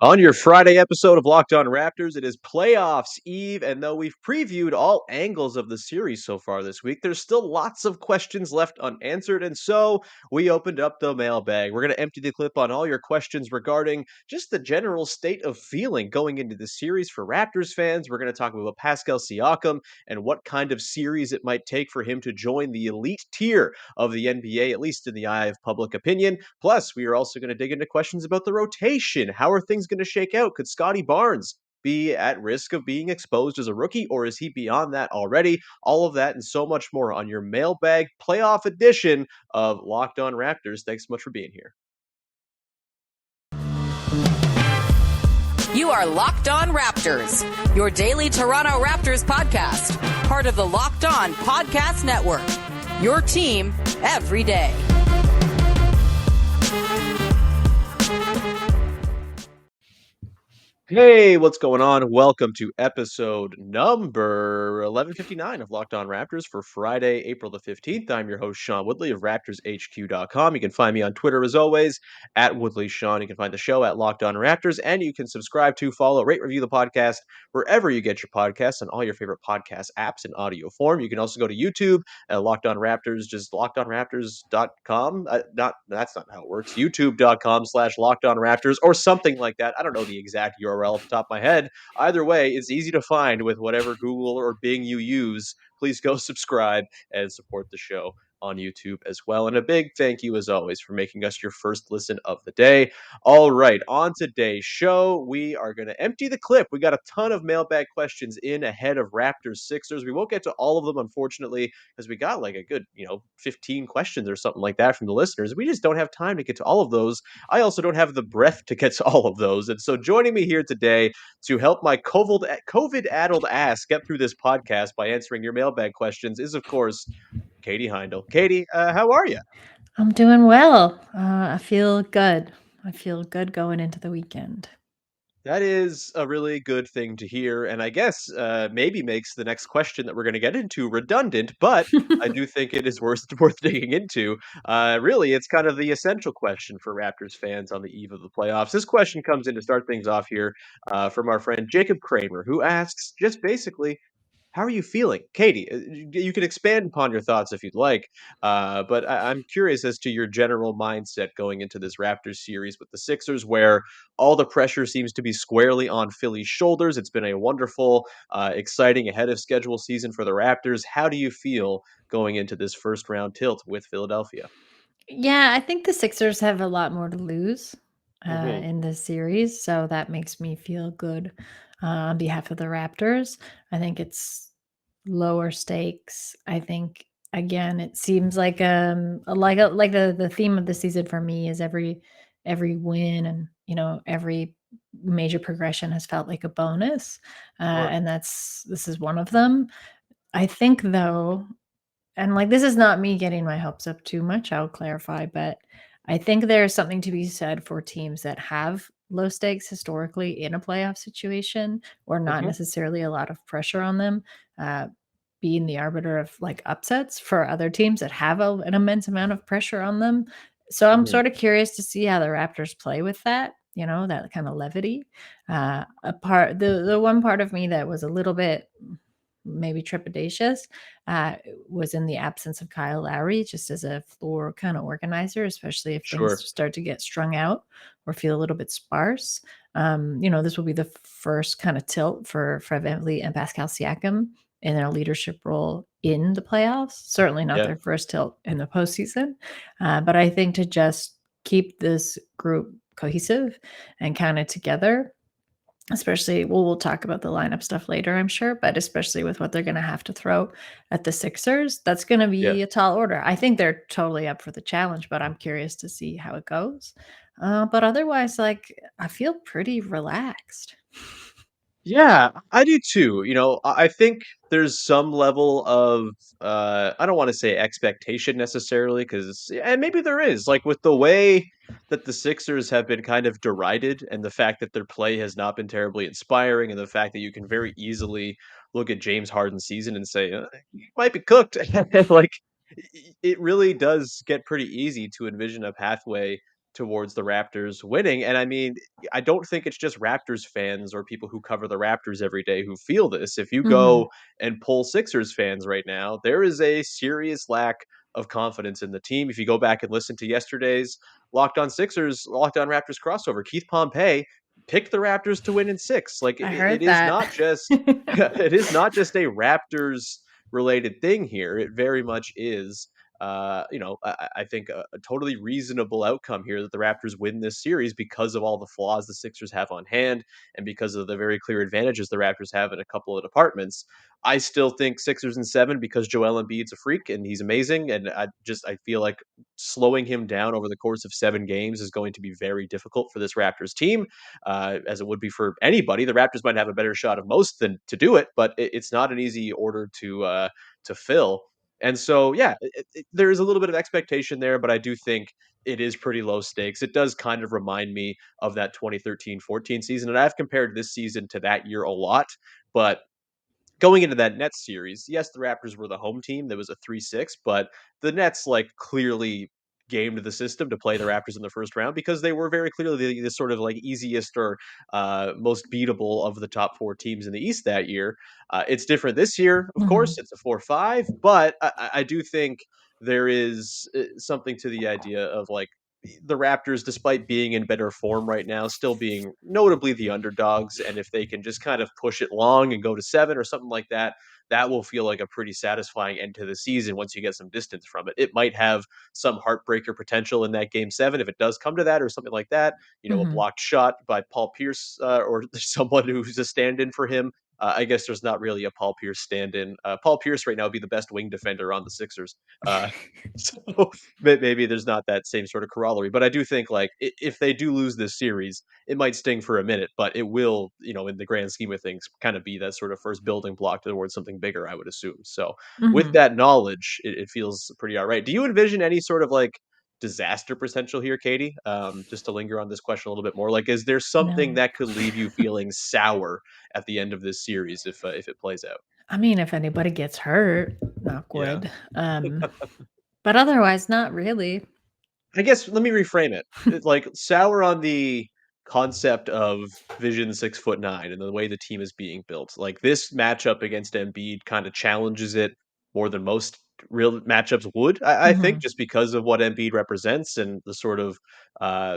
On your Friday episode of Locked On Raptors, it is playoffs eve, and though we've previewed all angles of the series so far this week, there's still lots of questions left unanswered, and so we opened up the mailbag. We're going to empty the clip on all your questions regarding just the general state of feeling going into the series for Raptors fans. We're going to talk about Pascal Siakam and what kind of series it might take for him to join the elite tier of the NBA, at least in the eye of public opinion. Plus, we are also going to dig into questions about the rotation. How are things going to shake out? Could Scottie Barnes be at risk of being exposed as a rookie, or is he beyond that already? All of that and so much more on your mailbag playoff edition of Locked On Raptors. Thanks so much for being here. You are Locked On Raptors, your daily Toronto Raptors podcast, part of the Locked On Podcast Network. Your team every day. Hey, what's going on? Welcome to episode number 1159 of Locked On Raptors for Friday, April the 15th. I'm your host, Sean Woodley of RaptorsHQ.com. You can find me on Twitter, as always, at WoodleySean. You can find the show at Locked On Raptors, and you can subscribe to, follow, rate, review the podcast wherever you get your podcasts on all your favorite podcast apps in audio form. You can also go to YouTube at Locked On Raptors, just LockedOnRaptors.com. That's not how it works. YouTube.com/LockedOnRaptors or something like that. I don't know the exact URL off the top of my head. Either way, it's easy to find with whatever Google or Bing you use. Please go subscribe and support the show on YouTube as well. And a big thank you, as always, for making us your first listen of the day. All right, on today's show, we are going to empty the clip. We got a ton of mailbag questions in ahead of Raptors Sixers. We won't get to all of them, unfortunately, because we got like a good, 15 questions or something like that from the listeners. We just don't have time to get to all of those. I also don't have the breath to get to all of those. And so joining me here today to help my COVID-addled ass get through this podcast by answering your mailbag questions is, of course, Katie Heindl. Katie, how are you? I'm doing well. I feel good. I feel good going into the weekend. That is a really good thing to hear, and I guess maybe makes the next question that we're going to get into redundant, but I do think it is worth digging into. Really, it's kind of the essential question for Raptors fans on the eve of the playoffs. This question comes in to start things off here from our friend Jacob Kramer, who asks just basically, how are you feeling? Katie, you can expand upon your thoughts if you'd like, but I'm curious as to your general mindset going into this Raptors series with the Sixers, where all the pressure seems to be squarely on Philly's shoulders. It's been a wonderful, exciting ahead of schedule season for the Raptors. How do you feel going into this first round tilt with Philadelphia? Yeah, I think the Sixers have a lot more to lose Hmm. in this series, so that makes me feel good on behalf of the Raptors. I think it's lower stakes. I think again, it seems like the theme of the season for me is every win and every major progression has felt like a bonus, Sure. and this is one of them. I think though, and like this is not me getting my hopes up too much, I'll clarify, but I think there's something to be said for teams that have low stakes historically in a playoff situation or not Hmm. necessarily a lot of pressure on them, uh, being the arbiter of like upsets for other teams that have an immense amount of pressure on them. So I'm Hmm. sort of curious to see how the Raptors play with that, that kind of levity. The one part of me that was a little bit maybe trepidatious uh, was in the absence of Kyle Lowry, just as a floor kind of organizer, especially if things Sure. start to get strung out or feel a little bit sparse. This will be the first kind of tilt for Fred VanVleet and Pascal Siakam in their leadership role in the playoffs. Certainly not Yeah. their first tilt in the postseason. But I think to just keep this group cohesive and kind of together, especially, we'll talk about the lineup stuff later, I'm sure, but especially with what they're going to have to throw at the Sixers, that's going to Yeah. be a tall order. I think they're totally up for the challenge, but I'm curious to see how it goes. But otherwise, like, I feel pretty relaxed. Yeah, I do too. I think there's some level of I don't want to say expectation necessarily, because and maybe there is, like with the way that the Sixers have been kind of derided and the fact that their play has not been terribly inspiring and the fact that you can very easily look at James Harden's season and say he might be cooked. Like it really does get pretty easy to envision a pathway towards the Raptors winning. And I mean, I don't think it's just Raptors fans or people who cover the Raptors every day who feel this. If you Mhm. go and pull Sixers fans right now, there is a serious lack of confidence in the team. If you go back and listen to yesterday's Locked On Sixers, Locked On Raptors crossover, Keith Pompey picked the Raptors to win in six. Like I it heard is that. not just it is not just a Raptors related thing here. It very much is. I think a totally reasonable outcome here that the Raptors win this series because of all the flaws the Sixers have on hand and because of the very clear advantages the Raptors have in a couple of departments. I still think Sixers and seven because Joel Embiid's a freak and he's amazing, and I feel like slowing him down over the course of 7 games is going to be very difficult for this Raptors team, as it would be for anybody. The Raptors might have a better shot of most than to do it, but it's not an easy order to fill. And so, yeah, there is a little bit of expectation there, but I do think it is pretty low stakes. It does kind of remind me of that 2013-14 season, and I've compared this season to that year a lot. But going into that Nets series, yes, the Raptors were the home team. There was a 3-6, but the Nets like clearly gamed the system to play the Raptors in the first round because they were very clearly the sort of like easiest or most beatable of the top four teams in the East that year. It's different this year, of course. Mhm. It's a 4-5, but I do think there is something to the idea of like the Raptors, despite being in better form right now, still being notably the underdogs. And if they can just kind of push it long and go to seven or something like that, that will feel like a pretty satisfying end to the season once you get some distance from it. It might have some heartbreaker potential in that game seven if it does come to that or something like that. A Mhm. blocked shot by Paul Pierce or someone who's a stand in for him. I guess there's not really a Paul Pierce stand in. Paul Pierce right now would be the best wing defender on the Sixers. Uh, so maybe there's not that same sort of corollary, but I do think like if they do lose this series, it might sting for a minute, but it will, in the grand scheme of things, kind of be that sort of first building block towards something bigger, I would assume. So with Mhm. that knowledge, it feels pretty all right. Do you envision any sort of like disaster potential here, Katie? Just to linger on this question a little bit more, like, is there something No. that could leave you feeling sour at the end of this series if it plays out? I mean, if anybody gets hurt, knock Yeah. wood. But otherwise, not really. I guess let me reframe it. It's like sour on the concept of Vision 6'9" and the way the team is being built. Like this matchup against Embiid kind of challenges it more than most real matchups would. I think Mhm. just because of what Embiid represents and the sort of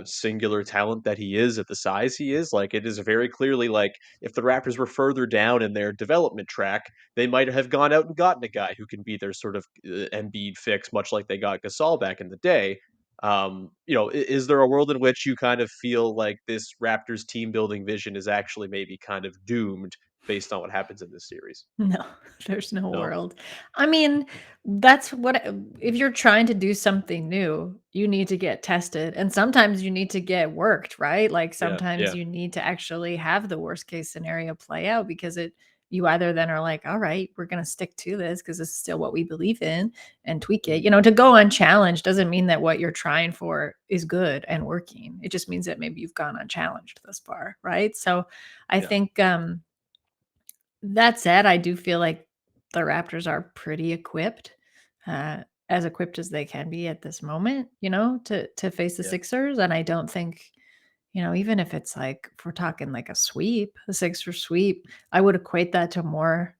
singular talent that he is at the size he is. Like it is very clearly like if the Raptors were further down in their development track, they might have gone out and gotten a guy who can be their sort of Embiid fix, much like they got Gasol back in the day. Is there a world in which you kind of feel like this Raptors team building vision is actually maybe kind of doomed based on what happens in this series? No, there's no No? world. I mean, that's what if you're trying to do something new, you need to get tested, and sometimes you need to get worked, right? Like, Yeah, sometimes yeah. you need to actually have the worst case scenario play out because you either then are like, "All right, we're gonna stick to this because this is still what we believe in," and tweak it. Mhm. To go unchallenged doesn't mean that what you're trying for is good and working. It just means that maybe you've gone unchallenged thus far, right? So, I Yeah, think, that said, I do feel like the Raptors are pretty equipped, as equipped as they can be at this moment, to face the yeah, Sixers. And I don't think, even if it's like if we're talking like a sweep, a Sixers sweep, I would equate that to more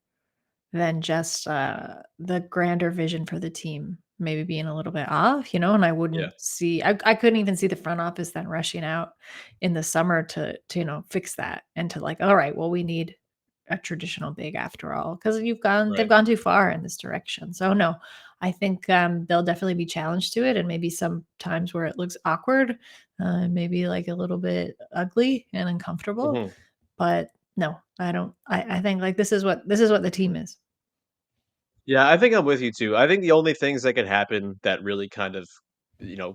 than just the grander vision for the team maybe being a little bit off, and I yeah. wouldn't see I couldn't even see the front office then rushing out in the summer to fix that and to like, all right, well, we need a traditional big after all because they've Right. gone too far in this direction. So no, I think they'll definitely be challenged to it, and maybe some times where it looks awkward, maybe like a little bit ugly and uncomfortable. Mhm. But no, I don't. I think like this is what the team is. Yeah, I think I'm with you too. I think the only things that could happen that really kind of,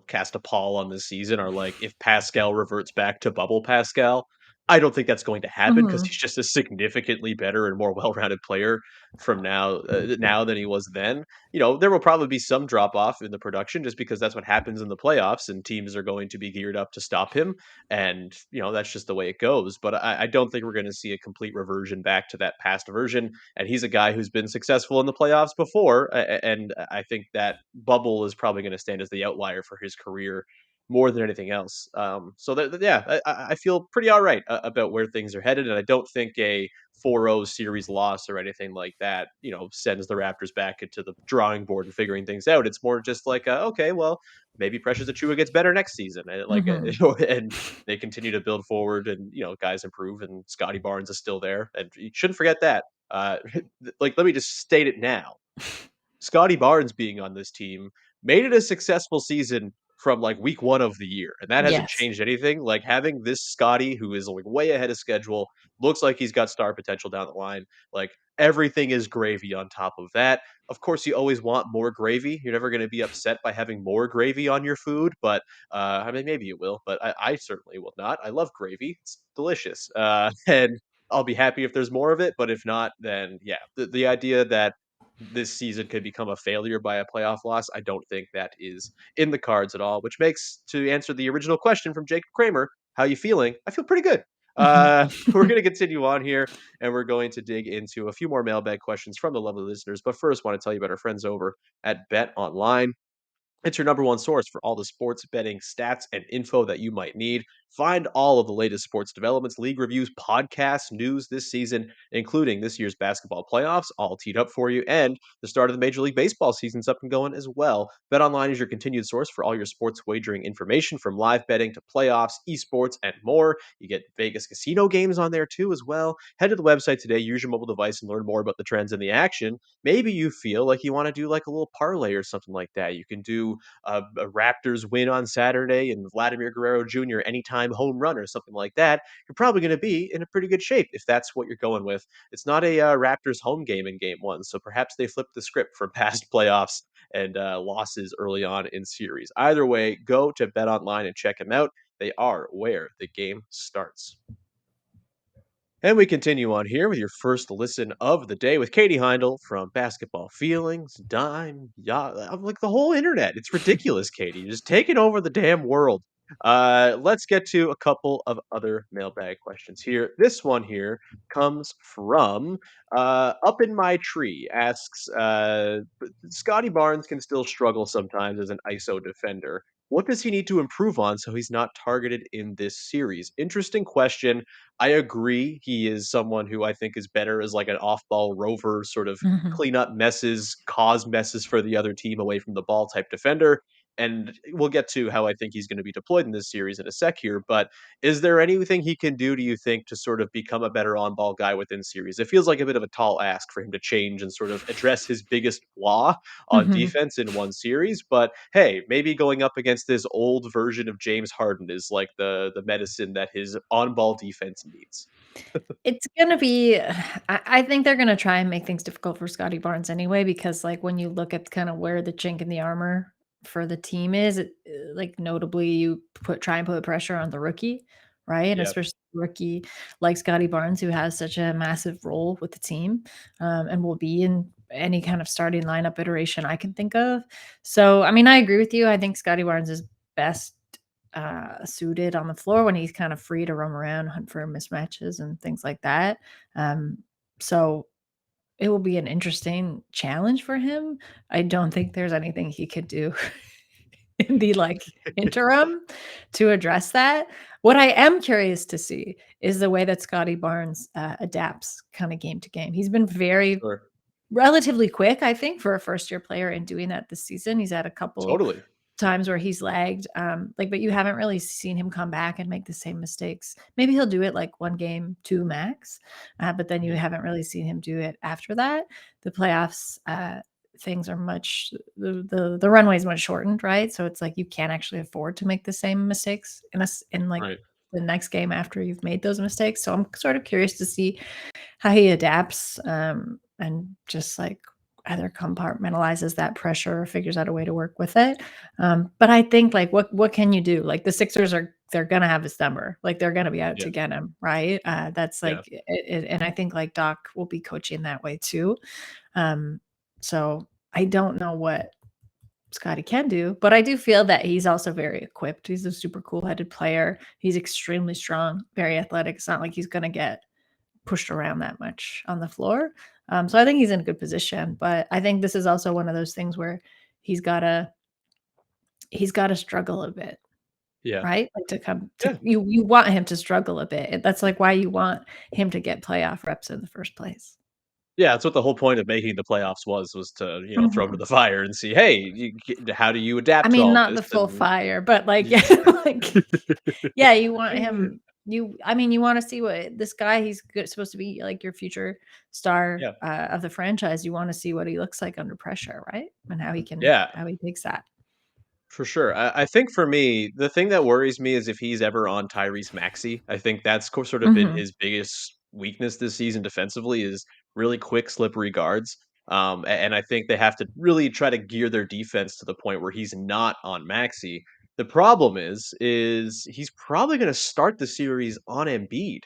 cast a pall on this season are like if Pascal reverts back to bubble Pascal. I don't think that's going to happen because Mhm. he's just a significantly better and more well-rounded player from now than he was then. There will probably be some drop off in the production just because that's what happens in the playoffs and teams are going to be geared up to stop him. And, that's just the way it goes. But I don't think we're going to see a complete reversion back to that past version, and he's a guy who's been successful in the playoffs before, and I think that bubble is probably going to stand as the outlier for his career more than anything else. Yeah, I feel pretty all right about where things are headed, and I don't think a 4-0 series loss or anything like that, sends the Raptors back into the drawing board and figuring things out. It's more just like, okay, well, maybe Precious Achiuwa gets better next season, and Mhm. and they continue to build forward, and guys improve, and Scottie Barnes is still there, and you shouldn't forget that. Uh, let me just state it now. Scottie Barnes being on this team made it a successful season from like week 1 of the year, and that hasn't Yes. changed anything. Like having this Scotty who is like way ahead of schedule, looks like he's got star potential down the line. Like everything is gravy on top of that. Of course, you always want more gravy. You're never going to be upset by having more gravy on your food, but I mean, maybe you will, but I certainly will not. I love gravy; it's delicious, and I'll be happy if there's more of it. But if not, then yeah, the idea that this season could become a failure by a playoff loss, I don't think that is in the cards at all, which makes, to answer the original question from Jacob Kramer, how you feeling? I feel pretty good. Mhm. We're going to continue on here, and we're going to dig into a few more mailbag questions from the lovely listeners. But first, want to tell you about our friends over at BetOnline. It's your number one source for all the sports betting stats and info that you might need. Find all of the latest sports developments, league reviews, podcasts, news this season, including this year's basketball playoffs, all teed up for you, and the start of the Major League Baseball season's up and going as well. BetOnline is your continued source for all your sports wagering information, from live betting to playoffs, esports, and more. You get Vegas casino games on there too as well. Head to the website today, use your mobile device, and learn more about the trends in the action. Maybe you feel like you want to do like a little parlay or something like that. You can do a Raptors win on Saturday and Vladimir Guerrero Jr. anytime home run or something like that. You're probably going to be in a pretty good shape if that's what you're going with. It's not a Raptors home game in game one, so perhaps they flipped the script for past playoffs and losses early on in series. Either way, go to Bet Online and check them out. They are where the game starts. And we continue on here with your first listen of the day with Katie Heindl from Basketball Feelings, Dime, I'm like the whole internet. It's ridiculous, Katie. You're just taking over the damn world. Let's get to a couple of other mailbag questions here. This one here comes from Up in My Tree. Asks, Scotty Barnes can still struggle sometimes as an ISO defender. What does he need to improve on so he's not targeted in this series? Interesting question. I agree. He is someone who I think is better as like an off-ball rover, sort of Mhm. clean up messes, cause messes for the other team away from the ball type defender. And we'll get to how I think he's going to be deployed in this series in a sec here. But is there anything he can do, do you think, to sort of become a better on ball guy within series? It feels like a bit of a tall ask for him to change and sort of address his biggest flaw on Mhm. defense in one series. But hey, maybe going up against this old version of James Harden is like the medicine that his on ball defense needs. It's gonna be I think they're gonna try and make things difficult for Scottie Barnes anyway, because, like, when you look at kinda where the chink in the armor for the team is, like, notably, you try and put pressure on the rookie, right? And Yep. especially rookie like Scottie Barnes, who has such a massive role with the team, and will be in any kind of starting lineup iteration I can think of. So, I mean, I agree with you. I think Scottie Barnes is best suited on the floor when he's kind of free to roam around, hunt for mismatches and things like that. Um, so it will be an interesting challenge for him. I don't think there's anything he could do in the like interim to address that. What I am curious to see is the way that Scotty Barnes adapts kind of game to game. He's been very Sure. relatively quick, I think, for a first year player in doing that this season. He's had a couple Totally. times where he's lagged, but you haven't really seen him come back and make the same mistakes. Maybe he'll do it like 1 game, 2 max, but then you Mhm. haven't really seen him do it after that. The playoffs, things are much the runway is much shortened, right? So it's like you can't actually afford to make the same mistakes in like Right. the next game after you've made those mistakes. So I'm sort of curious to see how he adapts, and just like either compartmentalizes that pressure or figures out a way to work with it. But I think like what can you do? Like the Sixers they're gonna have his number. Like they're gonna be out Yeah. to get him, right? That's Yeah. like and I think like Doc will be coaching that way too. Um, so I don't know what Scotty can do, but I do feel that he's also very equipped. He's a super cool-headed player. He's extremely strong, very athletic. It's not like he's gonna get pushed around that much on the floor. So I think he's in a good position, but I think this is also one of those things where he's gotta he's gotta struggle a bit. Yeah. right? Like to come to Yeah. you want him to struggle a bit. That's like why you want him to get playoff reps in the first place. Yeah, that's what the whole point of making the playoffs was to, throw him to Mhm. the fire and see, "Hey, how do you I adapt to mean, all not this?" the full And fire, but like, y yeah, like, yeah, you want him I mean, you wanna see what this guy, he's good supposed to be like your future star, Yeah. of the franchise. You wanna see what he looks like under pressure, right? And Yeah. how he takes that. For sure. I think for me, the thing that worries me is if he's ever on Tyrese Maxey. I think that's sort of been Mhm. his biggest weakness this season defensively is really quick, slippery guards. And I think they have to really try to gear their defense to the point where he's not on Maxey. The problem is he's probably going to start the series on Embiid,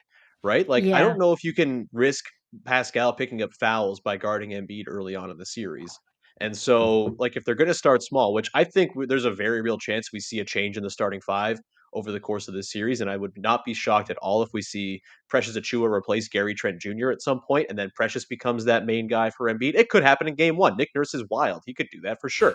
right? Like I Yeah. don't know if you can risk Pascal picking up fouls by guarding Embiid early on in the series. And so, like, if they're going to start small, which I think there's a very real chance we see a change in the starting five over the course of this series, and I would not be shocked at all if we see Precious Achiuwa replace Gary Trent Jr. at some point, and then Precious becomes that main guy for Embiid. It could happen in Game One. Nick Nurse is wild; he could do that for sure.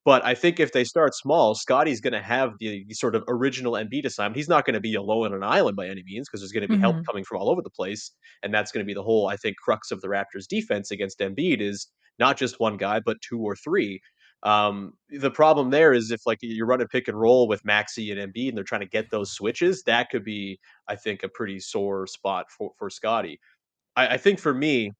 But I think if they start small, Scotty's going to have the sort of original Embiid assignment. He's not going to be alone on an island by any means because there's going to be help Mhm. coming from all over the place, and that's going to be the whole, I think, crux of the Raptors' defense against Embiid is not just one guy, but two or three. The problem there is if like you're running pick and roll with Maxi and Embiid and they're trying to get those switches, that could be, I think, a pretty sore spot for Scotty. I think for me,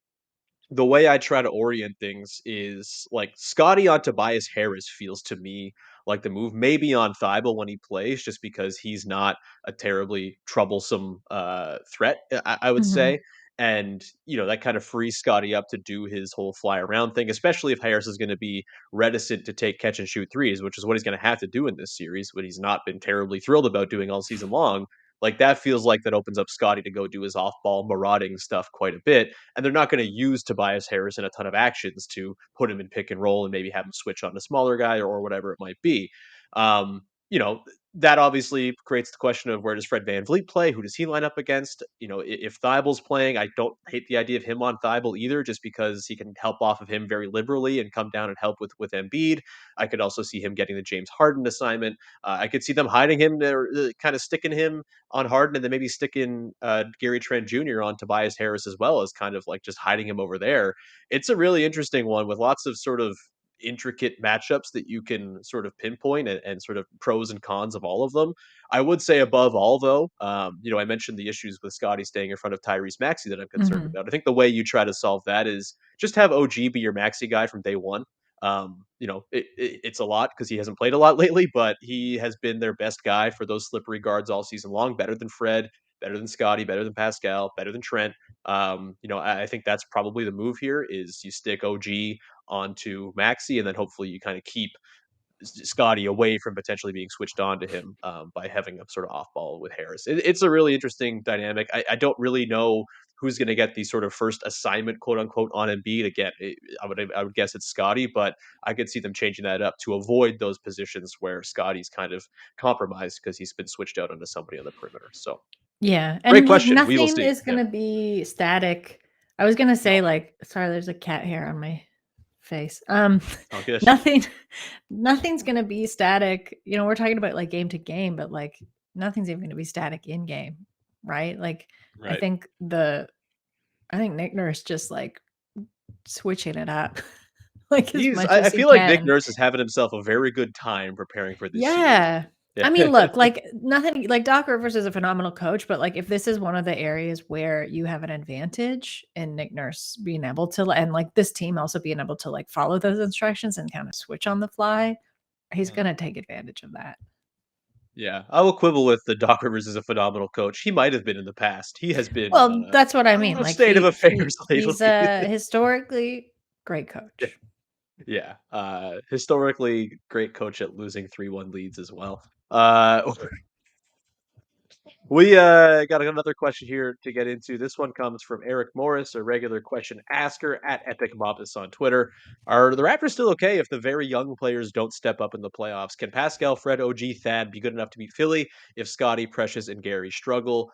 the way I try to orient things is like Scotty on Tobias Harris feels to me like the move. Maybe on Thibault when he plays, just because he's not a terribly troublesome threat, I would Mhm. say. And that kind of frees Scotty up to do his whole fly around thing, especially if Harris is going to be reticent to take catch and shoot threes, which is what he's going to have to do in this series, but he's not been terribly thrilled about doing all season long. Like that feels like that opens up Scotty to go do his off ball marauding stuff quite a bit, and they're not going to use Tobias Harris in a ton of actions to put him in pick and roll and maybe have him switch on a smaller guy or whatever it might be. Um, you know, that obviously creates the question of where does Fred VanVleet play? Who does he line up against? If Thibault's playing, I don't hate the idea of him on Thibault either, just because he can help off of him very liberally and come down and help with Embiid. I could also see him getting the James Harden assignment. I could see them hiding him, there, kind of sticking him on Harden, and then maybe sticking Gary Trent Jr. on Tobias Harris as well as kind of like just hiding him over there. It's a really interesting one with lots of sort of intricate matchups that you can sort of pinpoint and sort of pros and cons of all of them. I would say above all, though, I mentioned the issues with Scotty staying in front of Tyrese Maxey that I'm concerned Mhm. about. I think the way you try to solve that is just have OG be your Maxey guy from day one. It's a lot because he hasn't played a lot lately, but he has been their best guy for those slippery guards all season long. Better than Fred, better than Scotty, better than Pascal, better than Trent. I think that's probably the move here is you stick OG onto Maxi, and then hopefully you kind of keep Scotty away from potentially being switched on to him by having a sort of off ball with Harris. It's a really interesting dynamic. I don't really know who's going to get the sort of first assignment, quote unquote, on Embiid. Again, I would guess it's Scotty, but I could see them changing that up to avoid those positions where Scotty's kind of compromised because he's been switched out onto somebody on the perimeter. So Yeah, great and, like, question. We will nothing see. is Yeah. gonna be static. I was gonna say, No. like sorry, there's a cat hair on my face. All good. Nothing nothing's gonna be static. We're talking about, like, game to game, but, like, nothing's even gonna be static in game, right? Like, I Right. think the I think Nick Nurse just, like, switching it up, like, as He's much I as he feel like Nick can. Nurse is having himself a very good time preparing for this series. Yeah. Yeah. I mean, look, like nothing like Doc Rivers is a phenomenal coach, but like if this is one of the areas where you have an advantage in Nick Nurse being able to and like this team also being able to like follow those instructions and kind of switch on the fly, he's Mhm. gonna take advantage of that. Yeah, I will quibble with the Doc Rivers is a phenomenal coach. He might have been in the past. He has been Well, that's what I on mean. a Like state of affairs he's lately. a historically great Yeah, coach. yeah. Historically great coach at losing 3-1 leads as well. Uh, We got another question here to get into. This one comes from Eric Morris, a regular question asker at Epic Mopus on Twitter. Are the Raptors still okay if the very young players don't step up in the playoffs? Can Pascal, Fred, OG, Thad be good enough to beat Philly if Scotty, Precious, and Gary struggle?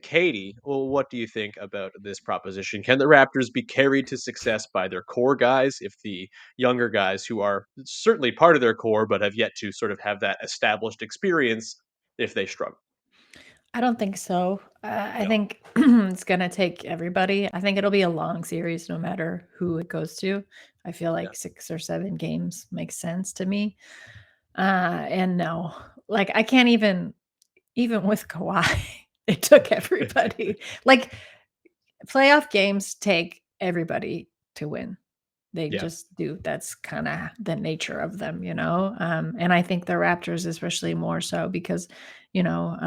Katie, well, what do you think about this proposition? Can the Raptors be carried to success by their core guys if the younger guys, who are certainly part of their core but have yet to sort of have that established experience, if they struggle? I don't think so. I No. think it's gonna take everybody. I think it'll be a long series no matter who it goes to. I feel Yeah. like 6 or 7 games makes sense to me. And no, like, I can't even with Kawhi, it took everybody. Like, playoff games take everybody to win. They Yeah. just do. That's kinda the nature of them, you know? And I think the Raptors especially more so because, you know,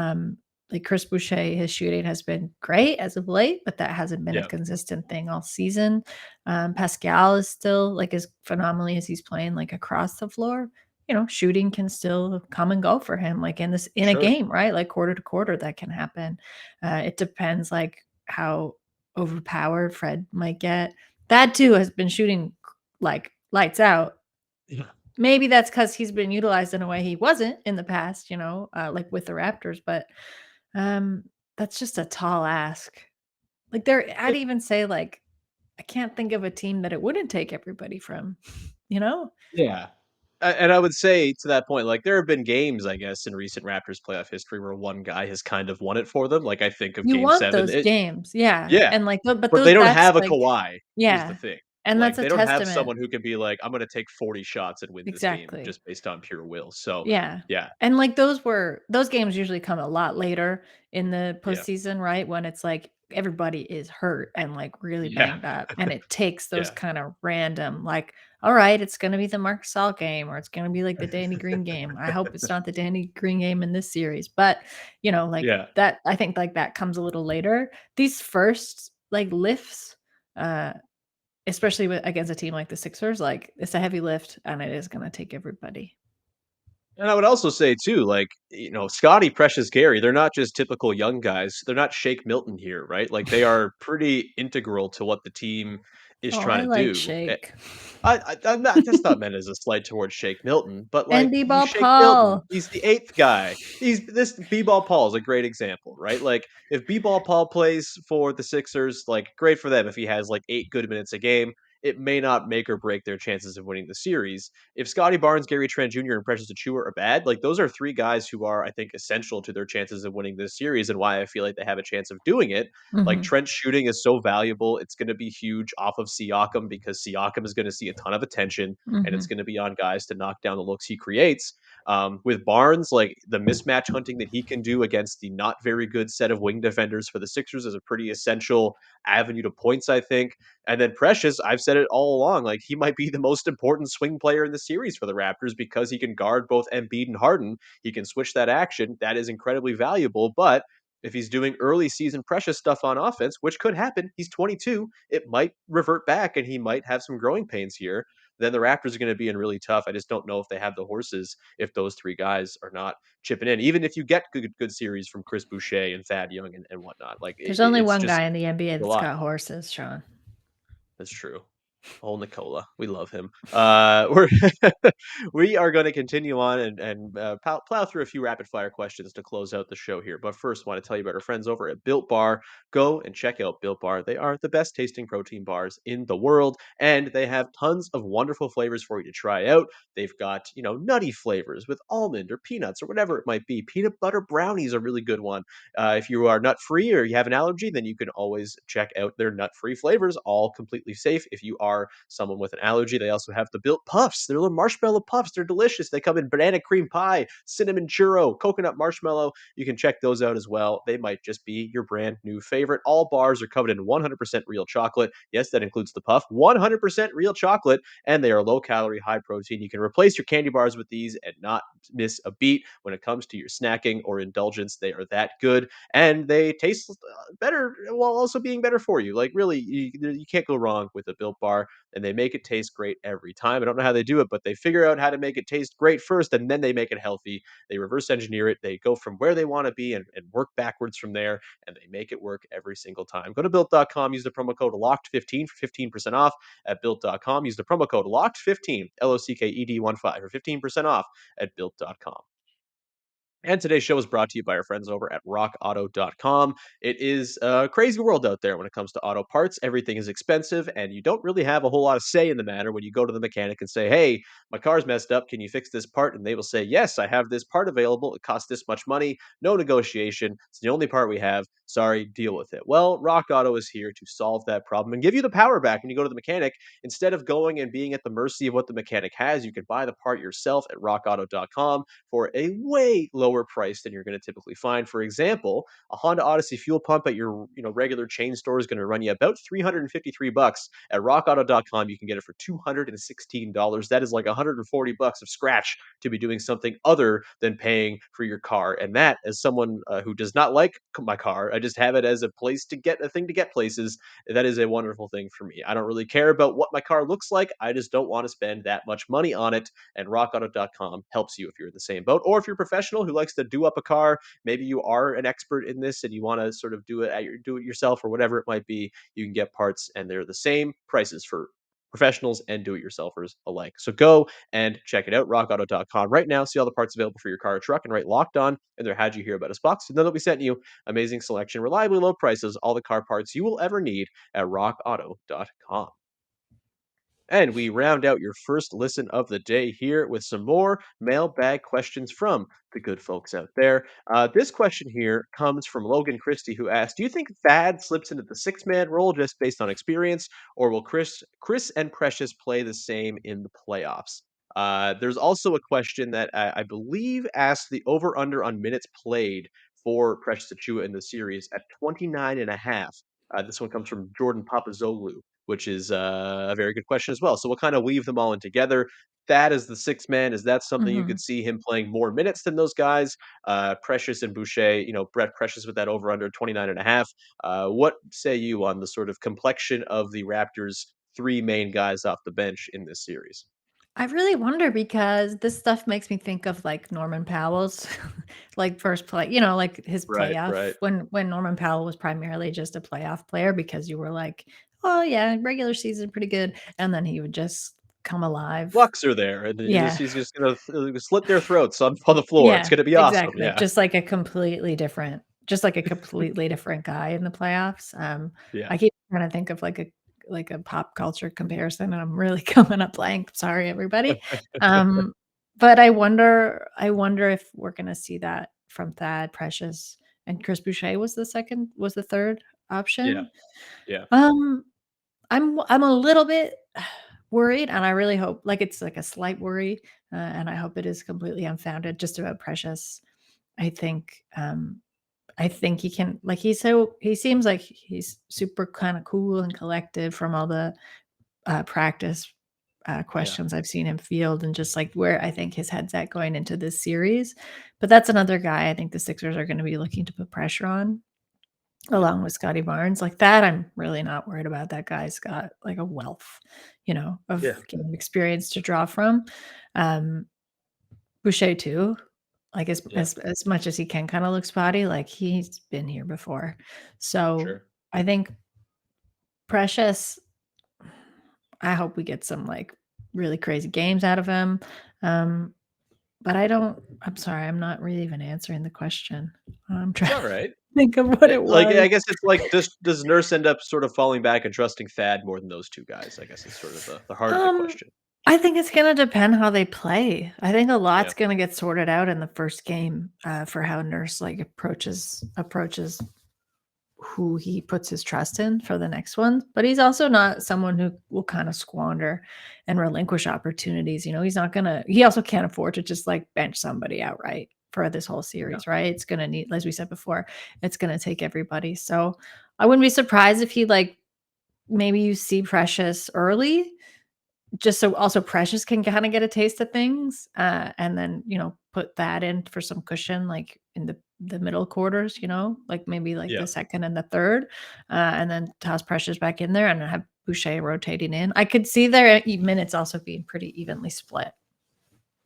like Chris Boucher, his shooting has been great as of late, but that hasn't been a Yeah. consistent thing all season. Pascal is still like as phenomenally as he's playing like across the floor. You know, shooting can still come and go for him, like in a Sure. game, right? Like quarter to quarter, that can happen. It depends like how overpowered Fred might get. That too has been shooting like lights out. Yeah. Maybe that's because he's been utilized in a way he wasn't in the past, you know, like with the Raptors, but um, that's just a tall ask. Like I'd It even say like I can't think of a team that it wouldn't take everybody from, you know? yeah. And I would say to that point, like, there have been games, I guess, in recent Raptors playoff history where one guy has kind of won it for them. Like, I think of You game want 7. those games, yeah, Yeah, and like, but but those they don't that's have a like Kawhi is the yeah, thing. and Like, that's a they don't have testament someone who can be like, "I'm gonna take 40 shots and win this game exactly. just based on pure will." So, Yeah. yeah, And, like, those games usually come a lot later in the yeah, postseason, right? When it's, like, everybody is hurt and, like, really yeah, banged up, and it takes those yeah, kinda random, like, "Alright, it's gonna be the Marc Gasol game, or it's gonna be, like, the Danny Green game. I hope it's not the Danny Green game in this series." But, you know, like, yeah. that I think, like, that comes a little later. These first, like, lifts, uh, especially with against a team like the Sixers, like, it's a heavy lift, and it is gonna take everybody. And I would also say too, like, Scotty, Precious, Gary, they're not just typical young guys. They're not Shake Milton here, right? Like, they are pretty integral to what the team is Oh, trying I to like do. Shake. I'm not that's not meant as a slight towards Shake Milton, but, like, And you B-ball Shake Milton, Paul. he's the 8th guy. This B-Ball Paul is a great example, right? Like, if B-Ball Paul plays for the Sixers, like, great for them if he has, like, 8 good minutes a game. It may not make or break their chances of winning the series. If Scottie Barnes, Gary Trent Jr., and Precious Achiuwa are bad, like, those are 3 guys who are, I think, essential to their chances of winning this series and why I feel like they have a chance of doing it. Like, Mhm, Trent's shooting is so valuable. It's going to be huge off of Siakam because Siakam is going to see a ton of attention and it's mhm. going to be on guys to knock down the looks he creates. With Barnes, like, the mismatch hunting that he can do against the not very good set of wing defenders for the Sixers is a pretty essential avenue to points, I think. And then Precious, I've said it all along, like, he might be the most important swing player in the series for the Raptors because he can guard both Embiid and Harden. He can switch that action. That is incredibly valuable. But if he's doing early season Precious stuff on offense, which could happen, he's 22, it might revert back and he might have some growing pains here. Then the Raptors are going to be in really tough. I just don't know if they have the horses if those 3 guys are not chipping in. Even if you get good series from Chris Boucher and Thad Young and whatnot, like, There's only it's one just guy in the NBA a that's lot. got horses, Sean. That's true. Old Nicola, we love him. We are going to continue on and plow through a few rapid fire questions to close out the show here. But first, want to tell you about our friends over at Built Bar. Go and check out Built Bar. They are the best tasting protein bars in the world, and they have tons of wonderful flavors for you to try out. They've got nutty flavors with almond or peanuts or whatever it might be. Peanut butter brownie is a really good one. If you are nut free or you have an allergy, then you can always check out their nut free flavors, all completely safe. If you are someone with an allergy, they also have the built puffs. They're little marshmallow puffs. They're delicious. They come in banana cream pie, cinnamon churro, coconut marshmallow. You can check those out as well. They might just be your brand new favorite. All bars are covered in 100% real chocolate. Yes, that includes the puff. 100% real chocolate, and they are low calorie, high protein. You can replace your candy bars with these and not miss a beat when it comes to your snacking or indulgence. They are that good and they taste better while also being better for you. Like, really, you can't go wrong with a Built Bar. car, and they make it taste great every time. I don't know how they do it, but they figure out how to make it taste great first, and then they make it healthy. They reverse engineer it. They go from where they want to be and work backwards from there, and they make it work every single time. Go to built.com, use the promo code LOCKED15 for 15% off at built.com. Use the promo code LOCKED15, LOCKED15 for 15% off at built.com. And today's show is brought to you by our friends over at rockauto.com. It is a crazy world out there when it comes to auto parts. Everything is expensive, and you don't really have a whole lot of say in the matter when you go to the mechanic and say, "Hey, my car's messed up. Can you fix this part?" And they will say, "Yes, I have this part available. It costs this much money. No negotiation. It's the only part we have. Sorry, deal with it." Well, Rock Auto is here to solve that problem and give you the power back when you go to the mechanic. Instead of going and being at the mercy of what the mechanic has, you can buy the part yourself at rockauto.com for a way lower price than you're going to typically find. For example, a Honda Odyssey fuel pump at your regular chain store is going to run you about $353. At rockauto.com, you can get it for $216. That is like $140 of scratch to be doing something other than paying for your car. And that, as someone who does not like my car, I just have it as a place to get a thing to get places. That is a wonderful thing for me. I don't really care about what my car looks like. I just don't want to spend that much money on it. And rockauto.com helps you if you're in the same boat, or if you're a professional who likes to do up a car. Maybe you are an expert in this and you want to sort of do it yourself or whatever it might be. You can get parts, and they're the same prices for professionals and do-it-yourselfers alike. So go and check it out, rockauto.com right now. See all the parts available for your car or truck, and write "Locked On" in their "How'd You Hear About Us" box. And then they'll be sending you amazing selection, reliably low prices, all the car parts you will ever need at rockauto.com. And we round out your first listen of the day here with some more mailbag questions from the good folks out there. This question here comes from Logan Christie, who asked, "Do you think Thad slips into the six-man role just based on experience, or will Chris and Precious play the same in the playoffs?" There's also a question that I believe asked the over/under on minutes played for Precious Achiuwa in the series at 29 and a half. This one comes from Jordan Papazoglu, which is a very good question as well. So we'll kind of weave them all in together. That is the sixth man. Is that something you could Mhm. see him playing more minutes than those guys? Precious and Boucher, Brett Precious with that over under 29 and a half. What say you on the sort of complexion of the Raptors' three main guys off the bench in this series? I really wonder because this stuff makes me think of like Norman Powell's like first play, like his Right, playoff right. when Norman Powell was primarily just a playoff player because you were like, oh yeah, regular season pretty good. And then he would just come alive. Bucks are there, and Yeah. he's just gonna slit their throats on the floor. It's Yeah, gonna be awesome. exactly. Yeah, Just like a completely different guy in the playoffs. yeah, I keep trying to think of like a pop culture comparison, and I'm really coming up blank. Sorry, everybody. Um, but I wonder if we're gonna see that from Thad, Precious, and Chris Boucher was the third yeah, option. yeah, Um, I'm a little bit worried, and I really hope like it's like a slight worry, and I hope it is completely unfounded just about Precious. I think I think he can like he seems like he's super kind of cool and collected from all the practice yeah, questions I've seen him field and just like where I think his head's at going into this series. But that's another guy I think the Sixers are going to be looking to put pressure on yeah, along with Scottie Barnes. Like that, I'm really not worried about. That guy's got like a wealth, of yeah, game experience to draw from. Um, Boucher too. Like yeah. as much as he can kinda look spotty, like he's been here before. So Sure. I think Precious, I hope we get some like really crazy games out of him. Um, but I'm sorry, I'm not really even answering the question. I'm It's trying all to right. think of what it Like, was. I guess it's like, does Nurse end up sort of falling back and trusting Thad more than those 2 guys? I guess is sort of the heart of the Um, question. I think it's gonna depend how they play. I think a Yeah, lot's gonna get sorted out in the first game, for how Nurse, like, approaches who he puts his trust in for the next one, but he's also not someone who will kind of squander and relinquish opportunities. He's not gonna he also can't afford to just like bench somebody outright for this whole yeah, series, right? It's gonna need, as we said before, it's gonna take everybody. So I wouldn't be surprised if he like maybe you see Precious early just so also Precious can kinda get a taste of things, and then, put that in for some cushion, like, in the middle quarters, like, maybe, like, the yeah, second and the third, and then toss Precious back in there and have Boucher rotating in. I could see their minutes also being pretty evenly split,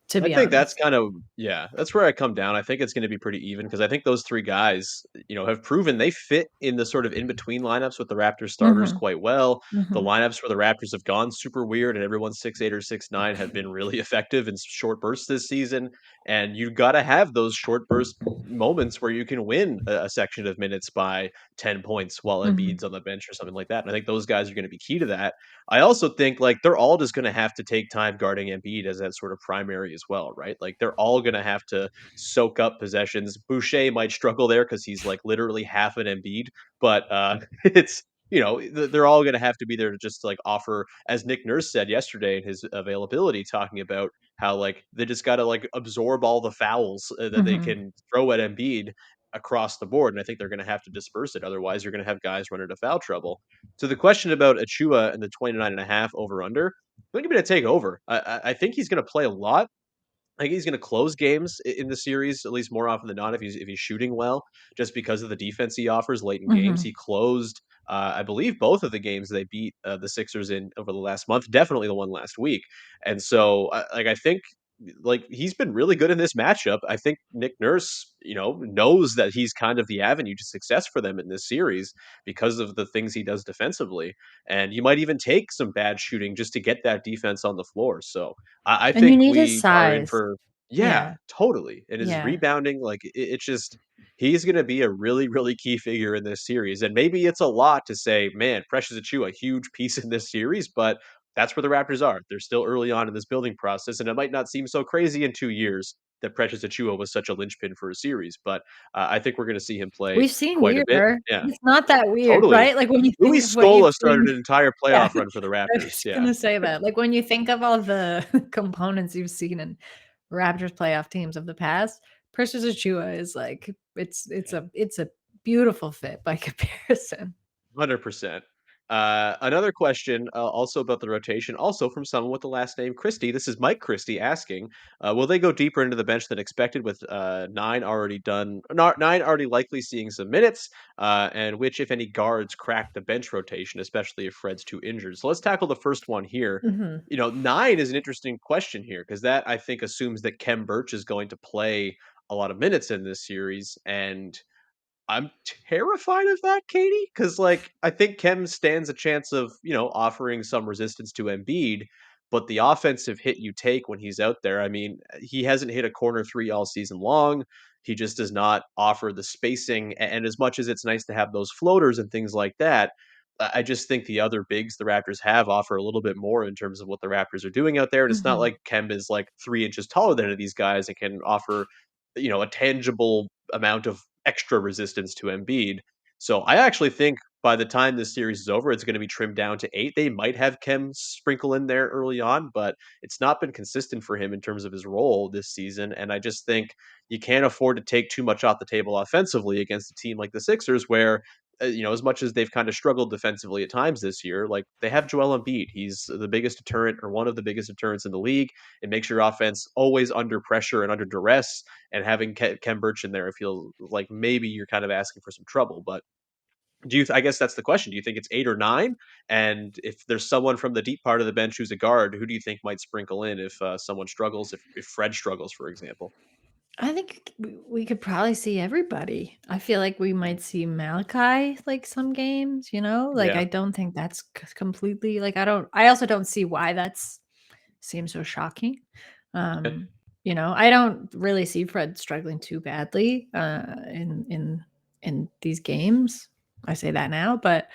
to I be think that's honest. kind of yeah, that's where I come down. I think it's gonna be pretty even because I think those 3 guys, have proven they fit in the sort of in between lineups with the Raptors starters Mhm, quite well. The mhm. lineups for the Raptors have gone super weird, and everyone's 6'8" or 6'9" have been really effective in short bursts this season, and you gotta have those short burst moments where you can win a section of minutes by 10 points while Mhm, Embiid's on the bench or something like that, and I think those guys are gonna be key to that. I also think like they're all just going to have to take time guarding Embiid as that sort of primary as well, right? Like they're all going to have to soak up possessions. Boucher might struggle there because he's like literally half an Embiid, but it's they're all going to have to be there to just like offer, as Nick Nurse said yesterday in his availability, talking about how like they just got to like absorb all the fouls that they mhm. can throw at Embiid across the board, and I think they're going to have to disperse it. Otherwise, you're going to have guys run into foul trouble. So the question about Achua and the 29.5 over under, I think I'm going to take over. I think he's going to play a lot. I think he's going to close games in the series at least more often than not if he's shooting well, just because of the defense he offers late in games. Mhm. He closed, I believe, both of the games they beat the Sixers in over the last month. Definitely the one last week, and so I think like he's been really good in this matchup. I think Nick Nurse, knows that he's kind of the avenue to success for them in this series because of the things he does defensively, and you might even take some bad shooting just to get that defense on the floor. So I And you think need his we are in size. for yeah, Yeah, totally, and his yeah. rebounding, like, it's just he's gonna be a really, really key figure in this series, and maybe it's a lot to say, "Man, Precious Achiuwa, a huge piece in this series," but that's where the Raptors are. They're still early on in this building process, and it might not seem so crazy in 2 years that Precious Achiuwa was such a linchpin for a series, but, I think we're gonna see him play We've seen quite a bit. weirder. Yeah, It's not that weird, totally. right? Like, when you Louis think of what you've Scola started seen. an entire Yeah, playoff run for the I Raptors, was yeah. gonna say that. Like, when you think of all the components you've seen in Raptors playoff teams of the past, Precious Achiuwa is like it's a beautiful fit by comparison. 100%. Another question, also about the rotation, also from someone with the last name Christie. This is Mike Christie asking, will they go deeper into the bench than expected with nine already likely seeing some minutes, and which, if any, guards crack the bench rotation, especially if Fred's too injured? So let's tackle the first one here. Mhm, Nine is an interesting question here because that I think assumes that Kem Birch is going to play a lot of minutes in this series, and I'm terrified of that, Katie, because like I think Kem stands a chance of offering some resistance to Embiid, but the offensive hit you take when he's out there. I mean, he hasn't hit a corner three all season long. He just does not offer the spacing, and as much as it's nice to have those floaters and things like that, I just think the other bigs the Raptors have offer a little bit more in terms of what the Raptors are doing out there. And it's not mhm. like Kem is like 3 inches taller than any of these guys and can offer a tangible amount of extra resistance to Embiid. So I actually think by the time this series is over, it's going to be trimmed down to 8. They might have Kem sprinkle in there early on, but it's not been consistent for him in terms of his role this season. And I just think you can't afford to take too much off the table offensively against a team like the Sixers, where as much as they've kind of struggled defensively at times this year, like they have Joel Embiid. He's the biggest deterrent or one of the biggest deterrents in the league. It makes your offense always under pressure and under duress, and having Kem Birch in there, I feel like maybe you're kind of asking for some trouble. But I guess that's the question. Do you think it's 8 or 9? And if there's someone from the deep part of the bench who's a guard, who do you think might sprinkle in if someone struggles, if Fred struggles, for example? I think we could probably see everybody. I feel like we might see Malachi, like, some games, Like, Yeah. I don't think that's completely like, I also don't see why that's seems so shocking. Yeah. I don't really see Fred struggling too badly, in these games. I say that now, but,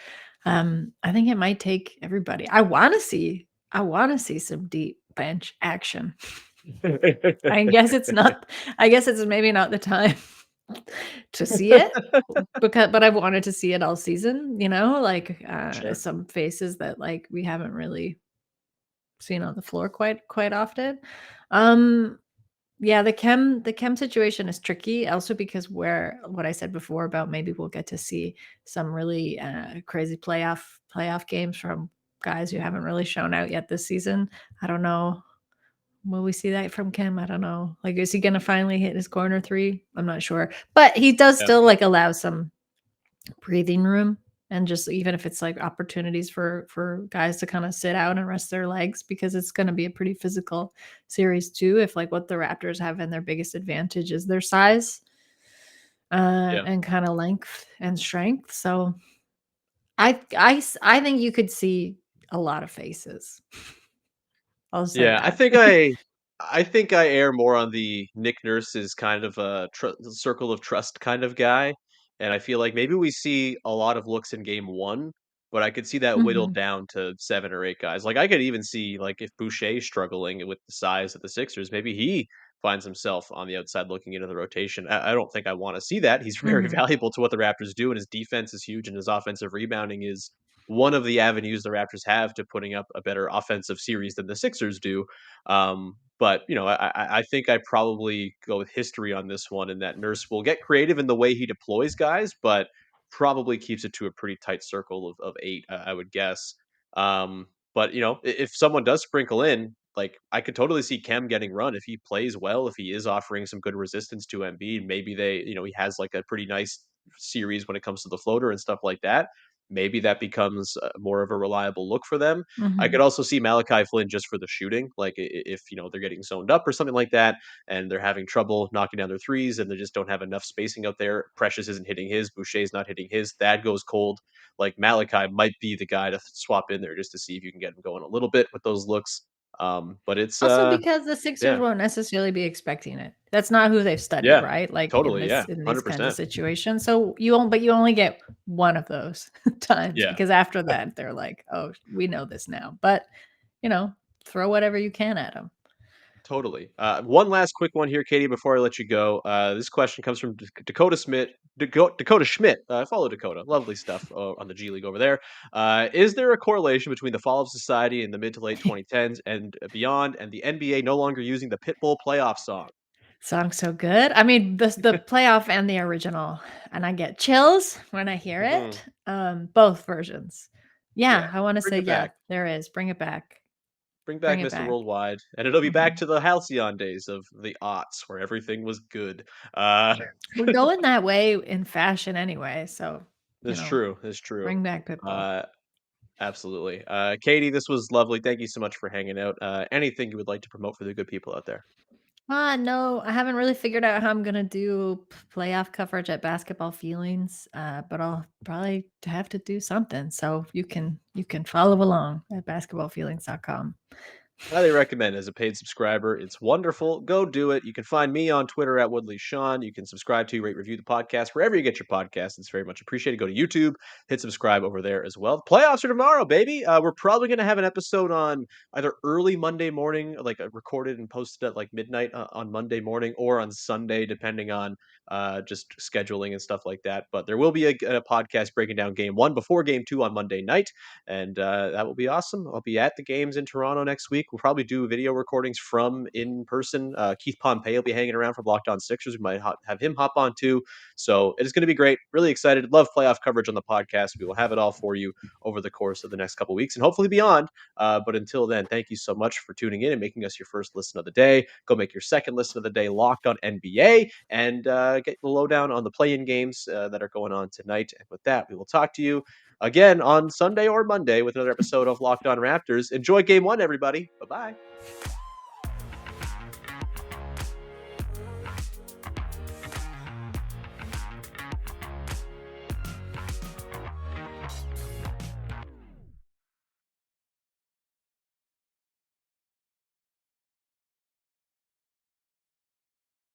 I think it might take everybody. I wanna see some deep bench action. I guess it's not I guess it's maybe not the time to see it, but I've wanted to see it all season, like, Sure. some faces that, like, we haven't really seen on the floor quite often. Um, yeah, the chem situation is tricky also because where what I said before about maybe we'll get to see some really, crazy playoff games from guys who haven't really shown out yet this season. I don't know. Will we see that from Kim? I don't know. Like, is he gonna finally hit his corner three? I'm not sure. But he does Yeah. still, like, allow some breathing room. and just even if it's like opportunities for guys to kind of sit out and rest their legs, because it's going to be a pretty physical series too. If like what the Raptors have and their biggest advantage is their size Yeah. and kind of length and strength. So I think you could see a lot of faces. I'll say Yeah, I that. think I err more on the Nick Nurse is kind of a circle of trust kind of guy, and I feel like maybe we see a lot of looks in game 1, but I could see that whittled Mhm. down to 7 or 8 guys. Like, I could even see, like, if Boucher's struggling with the size of the Sixers, maybe he finds himself on the outside looking into the rotation. I don't think I wanna see that. He's very Mhm. valuable to what the Raptors do, and his defense is huge, and his offensive rebounding is one of the avenues the Raptors have to putting up a better offensive series than the Sixers do. But I think I probably go with history on this one, and that Nurse will get creative in the way he deploys guys, but probably keeps it to a pretty tight circle of 8, I would guess. But if someone does sprinkle in, like I could totally see Kem getting run if he plays well, if he is offering some good resistance to Embiid. Maybe he has like a pretty nice series when it comes to the floater and stuff like that. Maybe that becomes more of a reliable look for them. I Mhm. could also see Malachi Flynn just for the shooting, like if they're getting zoned up or something like that, and they're having trouble knocking down their threes, and they just don't have enough spacing out there. Precious isn't hitting his, Boucher's not hitting his, Thad goes cold. Like Malachi might be the guy to swap in there just to see if you can get him going a little bit with those looks. But it's Also because the Sixers yeah, won't necessarily be expecting it. That's not who they've studied, yeah, right? Like totally, yeah, in these kinds of 100%, situations. So you only get one of those times, yeah. because after that they're like, "Oh, we know this now." But, you know, throw whatever you can at them. Totally. One last quick one here, Katie, before I let you go. This question comes from Dakota Schmidt. Dakota Schmidt. I follow Dakota. Lovely stuff on the G League over there. Is there a correlation between the fall of society in the mid to late 2010s and beyond, and the NBA no longer using the Pitbull playoff song? Song's so good. I mean, the playoff and the original, and I get chills when I hear Hmm. it. Both versions. Yeah. Yeah, I wanna Bring say, it yeah, back. there is. Bring it back. Bring Bring back it Mr. back. Worldwide, and it'll be back Mhm. to the halcyon days of the aughts where everything was good. Uh, We're going that way in fashion anyway, so, you it's know, true. It's true. bring back Pitbull. Uh, Absolutely. Katie, this was lovely. Thank you so much for hanging out. Anything you would like to promote for the good people out there? No, I haven't really figured out how I'm gonna do playoff coverage at Basketball Feelings, but I'll probably have to do something. So you can follow along at basketballfeelings.com. Highly recommend as a paid subscriber. It's wonderful. Go do it. You can find me on Twitter at Woodley Sean. You can subscribe to, rate, review the podcast wherever you get your podcasts. It's very much appreciated. Go to YouTube, hit subscribe over there as well. Playoffs are tomorrow, baby. We're probably going to have an episode on either early Monday morning, like recorded and posted at like midnight on Monday morning, or on Sunday, depending on just scheduling and stuff like that. But there will be a podcast breaking down game 1 before game 2 on Monday night, and that will be awesome. I'll be at the games in Toronto next week. We'll probably do video recordings from in person. Keith Pompey will be hanging around from Locked On Sixers. We might have him hop on too. So it is going to be great. Really excited. Love playoff coverage on the podcast. We will have it all for you over the course of the next couple weeks and hopefully beyond. But until then, thank you so much for tuning in and making us your first listen of the day. Go make your second listen of the day Locked On NBA and get the lowdown on the play-in games that are going on tonight. And with that, we will talk to you again on Sunday or Monday with another episode of Locked On Raptors. Enjoy game 1, everybody. Bye bye.